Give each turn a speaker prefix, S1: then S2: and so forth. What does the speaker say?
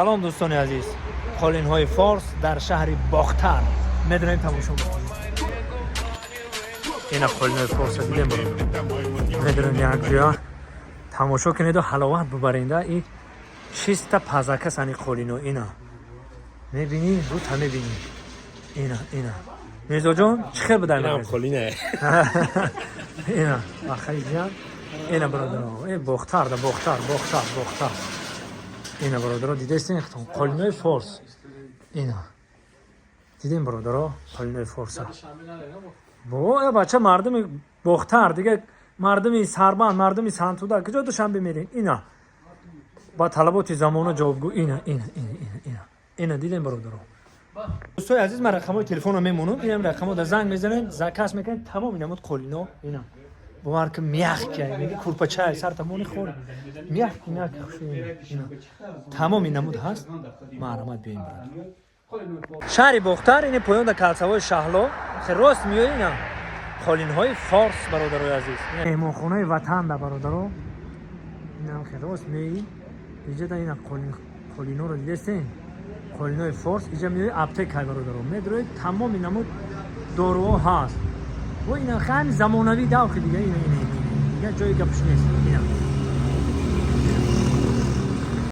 S1: سلام دوستان عزیز، قالین های فارس در شهر باختر میدونید تماشا میکنید. اینا قالین های فارس دیدیم میدونید یک جا تماشا کنید و حلاوت ببرید. این چیست پزاکه سانی قالین ها اینا میبینی رو تا میبینی اینا میرزا جان چه خیر بدن
S2: اینم قالینه
S1: اینا آخری جان اینا برادران این باختر ده باختر اینا برادرها دیده استین قالینای فارس اینا دیدیم برادرها قالینای فارس با بچه مردم باختر دیگه مردم سربند مردم سنتوده کجا دوشنبه میرین اینا با طلبات زمانه جوابگو اینا دیدیم برادرها. دوستای عزیز من رقمای تلفن رو میمونم اینم رقمو در زنگ میزنن زکاس میکنن تمام اینا مود قالینا اینا باور که میخ که میگه کورپاچه سر تمونی خور میخ اینا تمام این نمود هست معلومات بیاین برات شهر باختر این پایان در کلسوای شهلا خیلی راست میاد اینا قالین های فارس برادرای عزیز مهمانخانه وطن در برادرها اینا خیلی راست میاد اینجا در این قالینا رو دیدین قالین های فارس اینجا میاد اپتک های برادرها میدونید تمام این نمود داروها هست و اینا خیلی زمانوی داخل دیگه اینا جایی که پوش نیست اینا